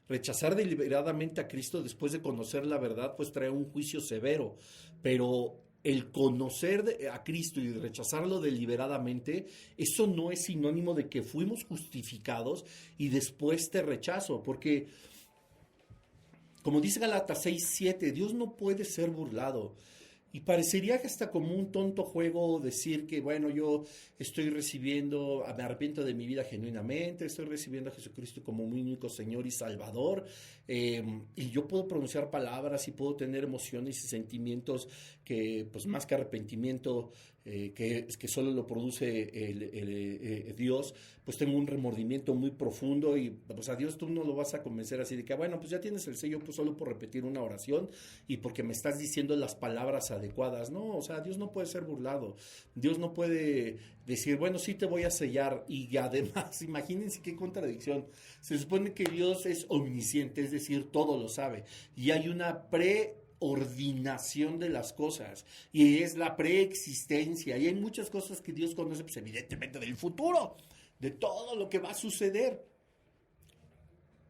Rechazar deliberadamente a Cristo después de conocer la verdad pues trae un juicio severo, pero el conocer a Cristo y rechazarlo deliberadamente, eso no es sinónimo de que fuimos justificados y después te rechazo, porque como dice Gálatas 6:7, Dios no puede ser burlado. Y parecería que hasta como un tonto juego decir que, bueno, yo estoy recibiendo, me arrepiento de mi vida genuinamente, estoy recibiendo a Jesucristo como mi único Señor y Salvador, y yo puedo pronunciar palabras y puedo tener emociones y sentimientos que, pues más que arrepentimiento, que solo lo produce Dios, pues tengo un remordimiento muy profundo y pues a Dios tú no lo vas a convencer así de que, bueno, pues ya tienes el sello pues solo por repetir una oración y porque me estás diciendo las palabras adecuadas. No, o sea, Dios no puede ser burlado. Dios no puede decir, bueno, sí te voy a sellar. Y además, imagínense qué contradicción. Se supone que Dios es omnisciente, es decir, todo lo sabe. Y hay una preordinación de las cosas. Y es la preexistencia. Y hay muchas cosas que Dios conoce, pues evidentemente del futuro, de todo lo que va a suceder.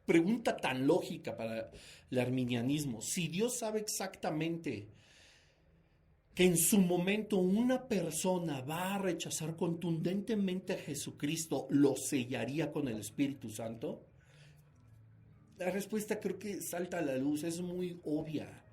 Pregunta tan lógica para el arminianismo. Si Dios sabe exactamente que en su momento una persona va a rechazar contundentemente a Jesucristo, ¿lo sellaría con el Espíritu Santo? La respuesta creo que salta a la luz, es muy obvia.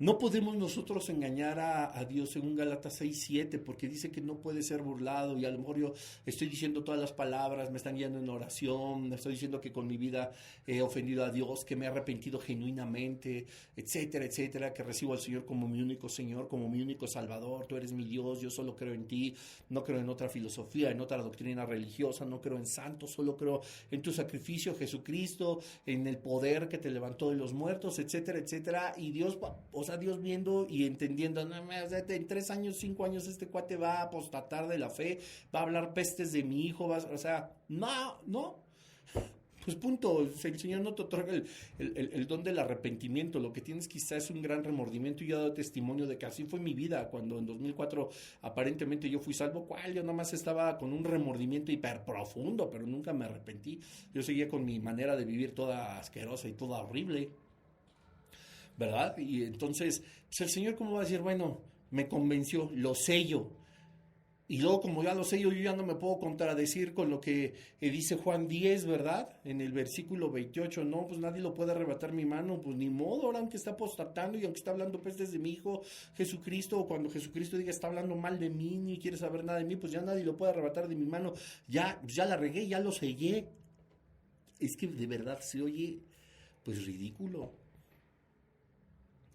No podemos nosotros engañar a Dios según Gálatas 6:7, porque dice que no puede ser burlado, y a lo mejor yo estoy diciendo todas las palabras, me están guiando en oración, estoy diciendo que con mi vida he ofendido a Dios, que me he arrepentido genuinamente, etcétera, etcétera, que recibo al Señor como mi único Señor, como mi único Salvador, tú eres mi Dios, yo solo creo en ti, no creo en otra filosofía, en otra doctrina religiosa, no creo en santos, solo creo en tu sacrificio, Jesucristo, en el poder que te levantó de los muertos, etcétera, etcétera, y Dios, o sea, Dios viendo y entendiendo, no, en 3 años, 5 años este cuate va a apostatar de la fe, va a hablar pestes de mi hijo, o sea, no, pues punto, el Señor no te otorga el don del arrepentimiento, lo que tienes quizás es un gran remordimiento, y yo he dado testimonio de que así fue mi vida, cuando en 2004 aparentemente yo fui salvo, yo nada más estaba con un remordimiento hiper profundo, pero nunca me arrepentí, yo seguía con mi manera de vivir toda asquerosa y toda horrible, ¿verdad? Y entonces, pues el Señor, ¿cómo va a decir? Bueno, me convenció, lo sello. Y luego, como ya lo sello, yo ya no me puedo contradecir con lo que dice Juan 10, ¿verdad? En el versículo 28, no, pues nadie lo puede arrebatar mi mano, pues ni modo, ahora aunque está apostatando y aunque está hablando pestes de mi hijo Jesucristo, o cuando Jesucristo diga está hablando mal de mí, ni quiere saber nada de mí, pues ya nadie lo puede arrebatar de mi mano, ya la regué, ya lo sellé. es que de verdad se oye, pues ridículo.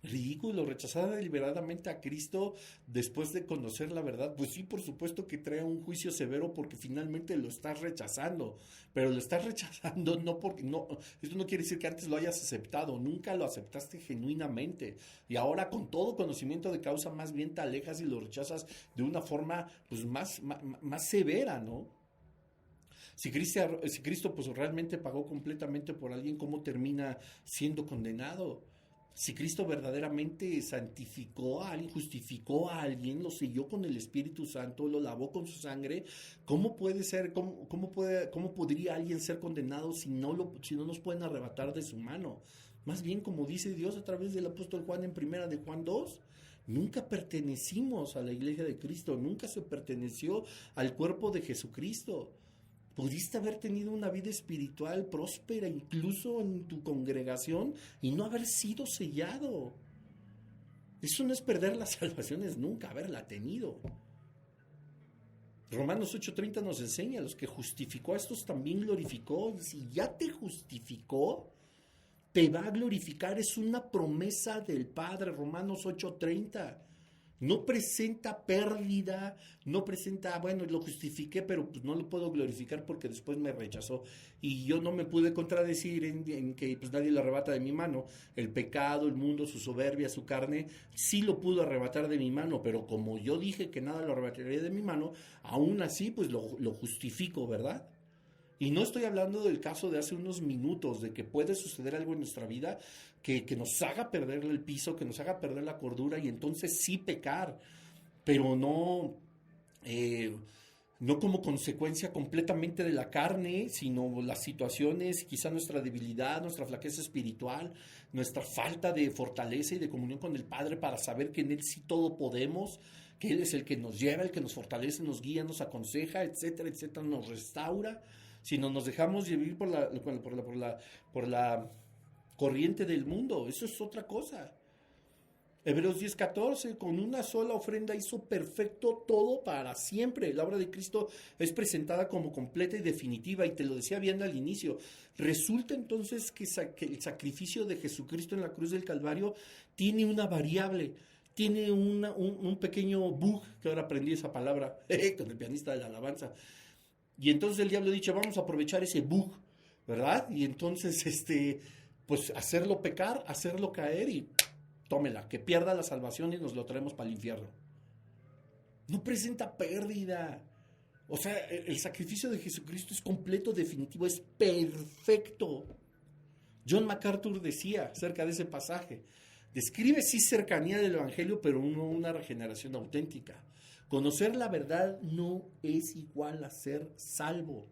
Ridículo, rechazar deliberadamente a Cristo después de conocer la verdad. Pues sí, por supuesto que trae un juicio severo porque finalmente lo estás rechazando, pero lo estás rechazando no porque no, esto no quiere decir que antes lo hayas aceptado, nunca lo aceptaste genuinamente y ahora con todo conocimiento de causa más bien te alejas y lo rechazas de una forma pues más severa, ¿no? Si Cristo pues realmente pagó completamente por alguien, ¿cómo termina siendo condenado? Si Cristo verdaderamente santificó a alguien, justificó a alguien, lo selló con el Espíritu Santo, lo lavó con su sangre, ¿cómo puede ser, cómo podría alguien ser condenado si no nos pueden arrebatar de su mano? Más bien, como dice Dios a través del apóstol Juan en primera de Juan 2, nunca pertenecimos a la iglesia de Cristo, nunca se perteneció al cuerpo de Jesucristo. Pudiste haber tenido una vida espiritual próspera incluso en tu congregación y no haber sido sellado. Eso no es perder la salvación, es nunca haberla tenido. Romanos 8:30 nos enseña, los que justificó a estos también glorificó. Y si ya te justificó, te va a glorificar. Es una promesa del Padre. Romanos 8:30. No presenta pérdida, no presenta, bueno, lo justifiqué, pero pues no lo puedo glorificar porque después me rechazó. Y yo no me pude contradecir en que pues nadie lo arrebata de mi mano. El pecado, el mundo, su soberbia, su carne, sí lo pudo arrebatar de mi mano, pero como yo dije que nada lo arrebataría de mi mano, aún así pues lo justifico, ¿verdad? Y no estoy hablando del caso de hace unos minutos, de que puede suceder algo en nuestra vida que nos haga perder el piso, que nos haga perder la cordura y entonces sí pecar, pero no como consecuencia completamente de la carne, sino las situaciones, quizá nuestra debilidad, nuestra flaqueza espiritual, nuestra falta de fortaleza y de comunión con el Padre para saber que en Él sí todo podemos, que Él es el que nos lleva, el que nos fortalece, nos guía, nos aconseja, etcétera, etcétera, nos restaura. Si no nos dejamos vivir por la corriente del mundo, eso es otra cosa. Hebreos 10:14, con una sola ofrenda hizo perfecto todo para siempre. La obra de Cristo es presentada como completa y definitiva, y te lo decía bien al inicio. Resulta entonces que el sacrificio de Jesucristo en la cruz del Calvario tiene una variable, tiene un pequeño bug, que ahora aprendí esa palabra con el pianista de la alabanza. Y entonces el diablo ha dicho, vamos a aprovechar ese bug, ¿verdad? Y entonces, pues hacerlo pecar, hacerlo caer y tómela, que pierda la salvación y nos lo traemos para el infierno. No presenta pérdida. O sea, el sacrificio de Jesucristo es completo, definitivo, es perfecto. John MacArthur decía acerca de ese pasaje, describe sí cercanía del Evangelio, pero no una regeneración auténtica. Conocer la verdad no es igual a ser salvo.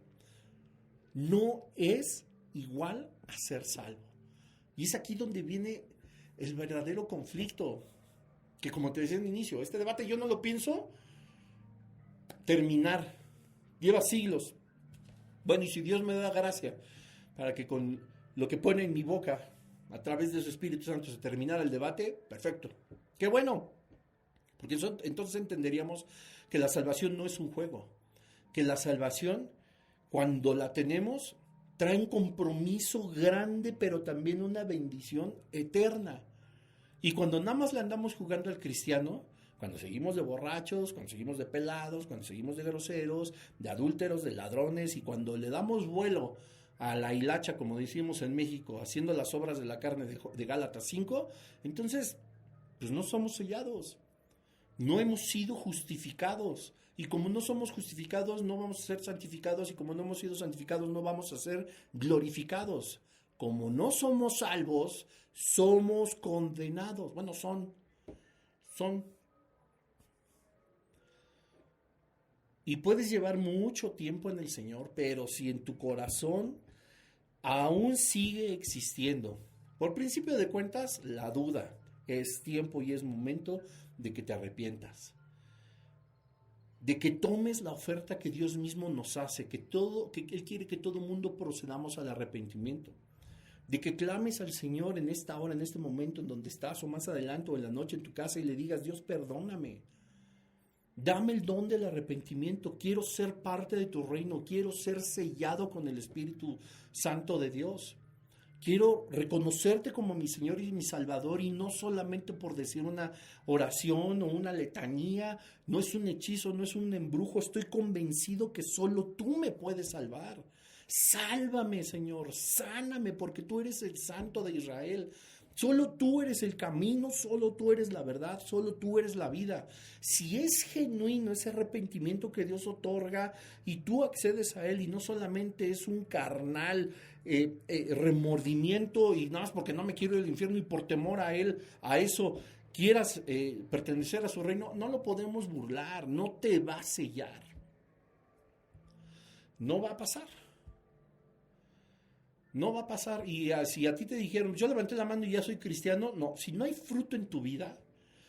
No es igual a ser salvo. Y es aquí donde viene el verdadero conflicto. Que como te decía al inicio, este debate yo no lo pienso terminar. Lleva siglos. Bueno, y si Dios me da gracia para que con lo que pone en mi boca, a través de su Espíritu Santo, se terminara el debate, perfecto. ¡Qué bueno! Porque entonces entenderíamos que la salvación no es un juego, que la salvación, cuando la tenemos, trae un compromiso grande, pero también una bendición eterna. Y cuando nada más le andamos jugando al cristiano, cuando seguimos de borrachos, cuando seguimos de pelados, cuando seguimos de groseros, de adúlteros, de ladrones, y cuando le damos vuelo a la hilacha, como decimos en México, haciendo las obras de la carne de Gálatas 5, entonces, pues no somos sellados. No hemos sido justificados. Y como no somos justificados, no vamos a ser santificados. Y como no hemos sido santificados, no vamos a ser glorificados. Como no somos salvos, somos condenados. Bueno, son. Y puedes llevar mucho tiempo en el Señor, pero si en tu corazón aún sigue existiendo, por principio de cuentas, la duda, es tiempo y es momento de que te arrepientas, de que tomes la oferta que Dios mismo nos hace, que Él quiere que todo mundo procedamos al arrepentimiento, de que clames al Señor en esta hora, en este momento en donde estás, o más adelante, o en la noche en tu casa, y le digas, Dios, perdóname. Dame el don del arrepentimiento. Quiero ser parte de tu reino. Quiero ser sellado con el Espíritu Santo de Dios. Quiero reconocerte como mi Señor y mi Salvador, y no solamente por decir una oración o una letanía. No es un hechizo, no es un embrujo. Estoy convencido que solo tú me puedes salvar. Sálvame, Señor, sáname, porque tú eres el Santo de Israel. Solo tú eres el camino, solo tú eres la verdad, solo tú eres la vida. Si es genuino ese arrepentimiento que Dios otorga y tú accedes a Él, y no solamente es un carnal remordimiento y nada más porque no me quiero ir al infierno y por temor a Él, a eso quieras pertenecer a su reino, no lo podemos burlar, no te va a sellar. No va a pasar. No va a pasar. Y si a ti te dijeron, yo levanté la mano y ya soy cristiano, no. Si no hay fruto en tu vida,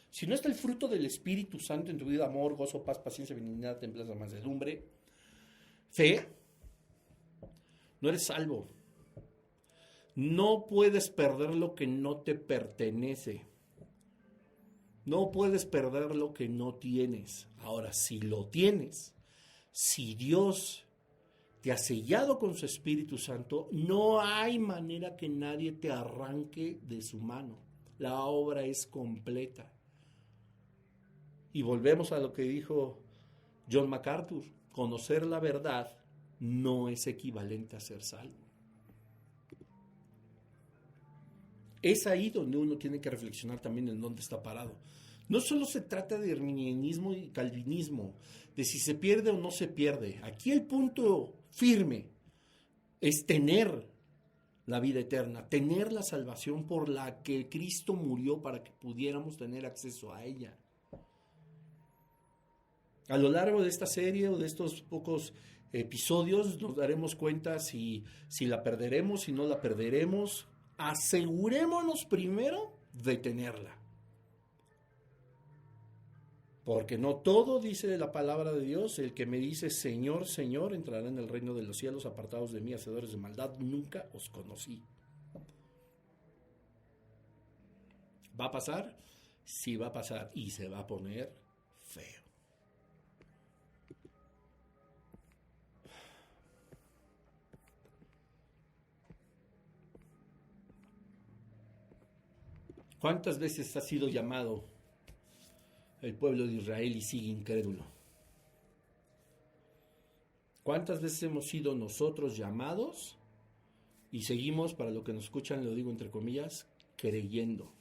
si no está el fruto del Espíritu Santo en tu vida, amor, gozo, paz, paciencia, benignidad, templanza, mansedumbre, fe, no eres salvo. No puedes perder lo que no te pertenece. No puedes perder lo que no tienes. Ahora, si lo tienes, si Dios te ha sellado con su Espíritu Santo, no hay manera que nadie te arranque de su mano. La obra es completa. Y volvemos a lo que dijo John MacArthur: conocer la verdad no es equivalente a ser salvo. Es ahí donde uno tiene que reflexionar también en dónde está parado. No solo se trata de arminianismo y calvinismo, de si se pierde o no se pierde. Aquí el punto firme es tener la vida eterna, tener la salvación por la que Cristo murió para que pudiéramos tener acceso a ella. A lo largo de esta serie o de estos pocos episodios nos daremos cuenta si la perderemos, si no la perderemos. Asegurémonos primero de tenerla. Porque no todo, dice la palabra de Dios, el que me dice Señor, Señor, entrará en el reino de los cielos. Apartados de mí, hacedores de maldad, nunca os conocí. ¿Va a pasar? Sí va a pasar, y se va a poner feo. ¿Cuántas veces ha sido llamado el pueblo de Israel y sigue incrédulo? ¿Cuántas veces hemos sido nosotros llamados y seguimos, para lo que nos escuchan, lo digo entre comillas, creyendo?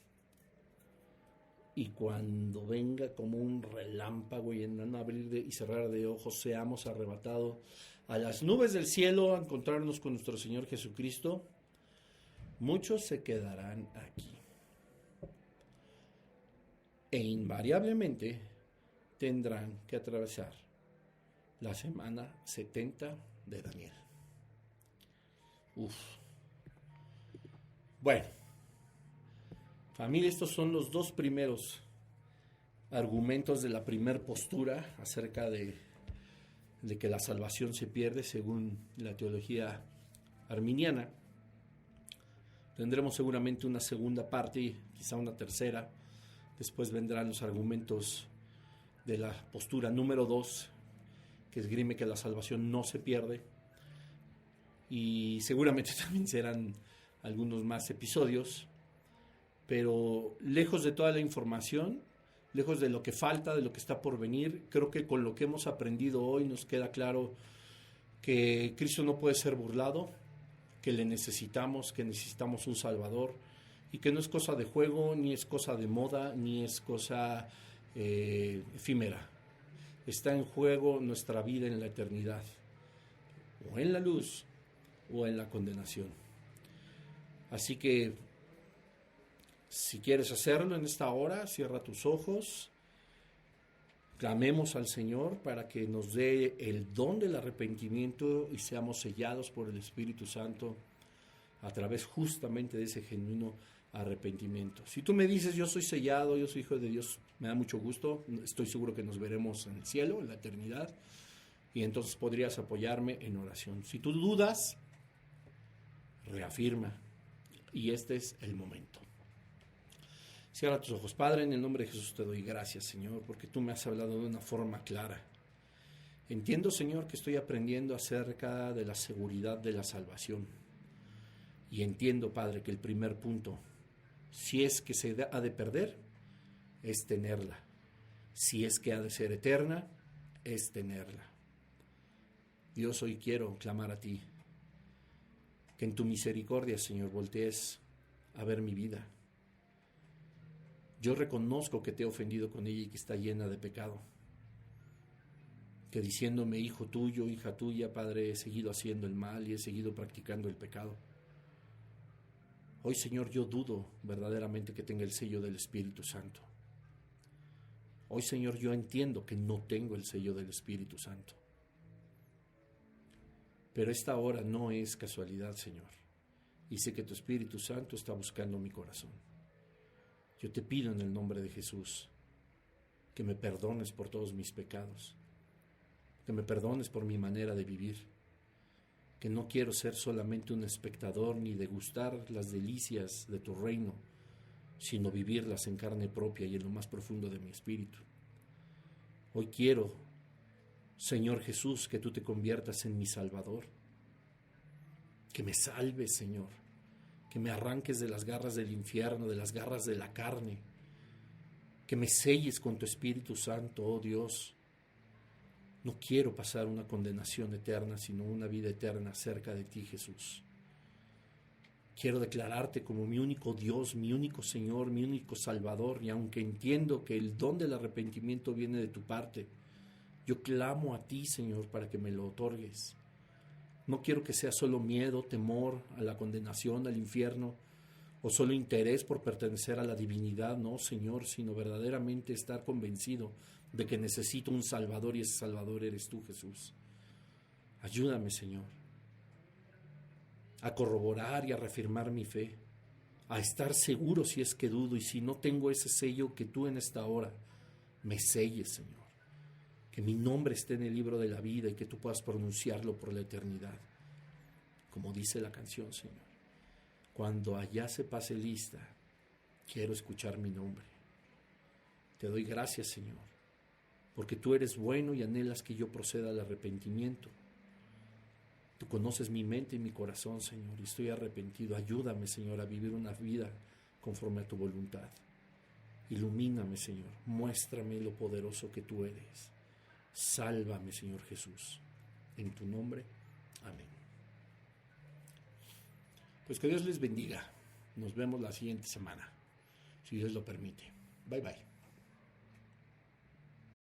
Y cuando venga como un relámpago y en un abrir y cerrar de ojos seamos arrebatados a las nubes del cielo a encontrarnos con nuestro Señor Jesucristo, muchos se quedarán aquí. E invariablemente tendrán que atravesar la semana 70 de Daniel. Bueno, familia, estos son los dos primeros argumentos de la primer postura acerca de que la salvación se pierde según la teología arminiana. Tendremos seguramente una segunda parte, quizá una tercera. Después vendrán los argumentos de la postura número 2, que esgrime que la salvación no se pierde. Y seguramente también serán algunos más episodios. Pero lejos de toda la información, lejos de lo que falta, de lo que está por venir, creo que con lo que hemos aprendido hoy nos queda claro que Cristo no puede ser burlado, que le necesitamos, que necesitamos un Salvador, y que no es cosa de juego, ni es cosa de moda, ni es cosa efímera. Está en juego nuestra vida en la eternidad, o en la luz, o en la condenación. Así que, si quieres hacerlo en esta hora, cierra tus ojos, clamemos al Señor para que nos dé el don del arrepentimiento y seamos sellados por el Espíritu Santo a través justamente de ese genuino arrepentimiento. Si tú me dices, yo soy sellado, yo soy hijo de Dios, me da mucho gusto, estoy seguro que nos veremos en el cielo, en la eternidad, y entonces podrías apoyarme en oración. Si tú dudas, reafirma, y este es el momento. Cierra tus ojos. Padre, en el nombre de Jesús te doy gracias, Señor, porque tú me has hablado de una forma clara. Entiendo, Señor, que estoy aprendiendo acerca de la seguridad de la salvación. Y entiendo, Padre, que el primer punto, si es que se ha de perder, es tenerla. Si es que ha de ser eterna, es tenerla. Dios, hoy quiero clamar a ti, que en tu misericordia, Señor, voltees a ver mi vida. Yo reconozco que te he ofendido con ella y que está llena de pecado. Que diciéndome hijo tuyo, hija tuya, Padre, he seguido haciendo el mal y he seguido practicando el pecado. Hoy, Señor, yo dudo verdaderamente que tenga el sello del Espíritu Santo. Hoy, Señor, yo entiendo que no tengo el sello del Espíritu Santo. Pero esta hora no es casualidad, Señor. Y sé que tu Espíritu Santo está buscando mi corazón. Yo te pido en el nombre de Jesús que me perdones por todos mis pecados, que me perdones por mi manera de vivir, que no quiero ser solamente un espectador ni degustar las delicias de tu reino, sino vivirlas en carne propia y en lo más profundo de mi espíritu. Hoy quiero, Señor Jesús, que tú te conviertas en mi Salvador, que me salves, Señor, que me arranques de las garras del infierno, de las garras de la carne, que me selles con tu Espíritu Santo, oh Dios. No quiero pasar una condenación eterna, sino una vida eterna cerca de ti, Jesús. Quiero declararte como mi único Dios, mi único Señor, mi único Salvador, y aunque entiendo que el don del arrepentimiento viene de tu parte, yo clamo a ti, Señor, para que me lo otorgues. No quiero que sea solo miedo, temor a la condenación, al infierno, o solo interés por pertenecer a la divinidad, no, Señor, sino verdaderamente estar convencido de que necesito un Salvador y ese Salvador eres tú, Jesús. Ayúdame, Señor, a corroborar y a reafirmar mi fe, a estar seguro si es que dudo y si no tengo ese sello, que tú en esta hora me selles, Señor. Que mi nombre esté en el libro de la vida y que tú puedas pronunciarlo por la eternidad. Como dice la canción, Señor. Cuando allá se pase lista, quiero escuchar mi nombre. Te doy gracias, Señor, porque tú eres bueno y anhelas que yo proceda al arrepentimiento. Tú conoces mi mente y mi corazón, Señor, y estoy arrepentido. Ayúdame, Señor, a vivir una vida conforme a tu voluntad. Ilumíname, Señor, muéstrame lo poderoso que tú eres. Sálvame, Señor Jesús. En tu nombre, amén. Pues que Dios les bendiga. Nos vemos la siguiente semana, si Dios lo permite. Bye, bye.